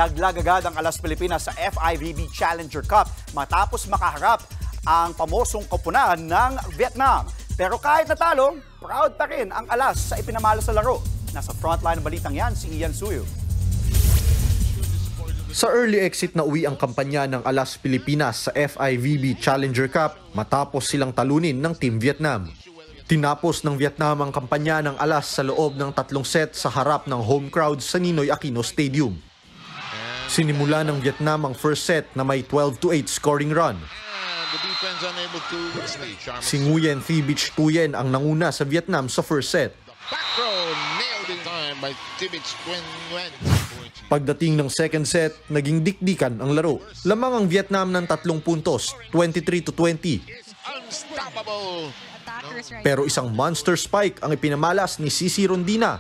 Laglag agad ang Alas Pilipinas sa FIVB Challenger Cup matapos makaharap ang pamosong koponan ng Vietnam. Pero kahit natalo, proud pa rin ang Alas sa ipinamalo sa laro. Nasa frontline ng balitang yan si Ian Suyo. Sa early exit na uwi ang kampanya ng Alas Pilipinas sa FIVB Challenger Cup matapos silang talunin ng Team Vietnam. Tinapos ng Vietnam ang kampanya ng Alas sa loob ng 3 set sa harap ng home crowd sa Ninoy Aquino Stadium. Sinimula ng Vietnam ang first set na may 12-8 scoring run. Si Nguyen Thi Bich Thuyen ang nanguna sa Vietnam sa first set. Pagdating ng second set, naging dikdikan ang laro. Lamang ang Vietnam ng 3 puntos, 23-20. Pero isang monster spike ang ipinamalas ni Cici Rondina.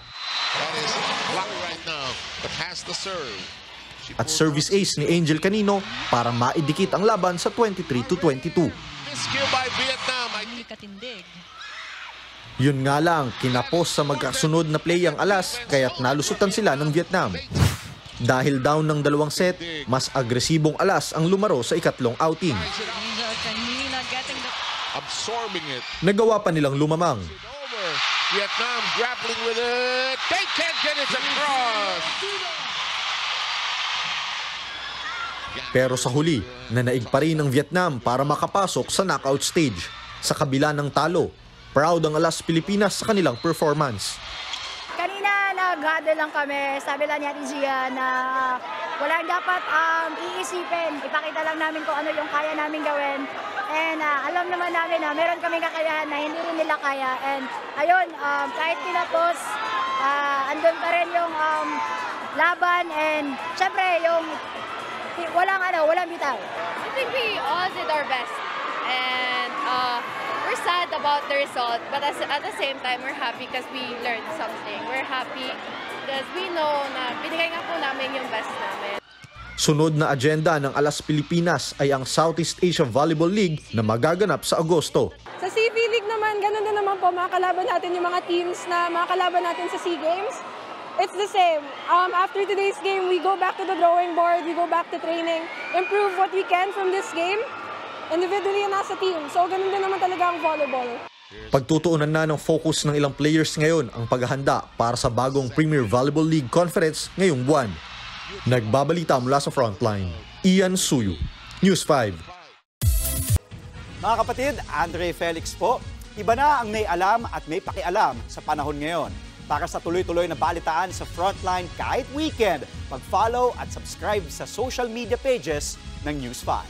At service ace ni Angel Canino para maidikit ang laban sa 23-22. Yun nga lang, kinapos sa magkasunod na play ang Alas kaya't nalusutan sila ng Vietnam. Dahil down ng 2 set, mas agresibong Alas ang lumaro sa ikatlong outing. Nagawa pa nilang lumamang. Vietnam grappling with it. They can't get it across. Pero sa huli, nanaig pa rin ang Vietnam para makapasok sa knockout stage. Sa kabila ng talo, proud ang Alas Pilipinas sa kanilang performance. Kanina nag-huddle lang kami, sabi lang ni Ate Gia na walang dapat iisipin. Ipakita lang namin kung ano yung kaya namin gawin. And alam naman namin na meron kaming kakayahan na hindi rin nila kaya. And ayun, kahit tinapos, andun pa rin yung laban and syempre yung walang bitaw. I think we all did our best. And we're sad about the result, but at the same time, we're happy because we learned something. We're happy because we know na binigay nga po namin yung best namin. Sunod na agenda ng Alas Pilipinas ay ang Southeast Asia Volleyball League na magaganap sa Agosto. Sa CV League naman, ganun din naman po, makakalaban natin yung mga teams na makakalaban natin sa SEA Games. It's the same. After today's game, we go back to the drawing board, we go back to training, improve what we can from this game, individually and as a team. So ganun din naman talaga ang volleyball. Pagtutuunan na ng focus ng ilang players ngayon ang paghahanda para sa bagong Premier Volleyball League Conference ngayong buwan. Nagbabalita mula sa Frontline, Ian Suyo, News 5. Mga kapatid, Andre Felix po. Iba na ang may alam at may pakialam sa panahon ngayon. Para sa tuloy-tuloy na balitaan sa Frontline kahit weekend, mag-follow at subscribe sa social media pages ng News 5.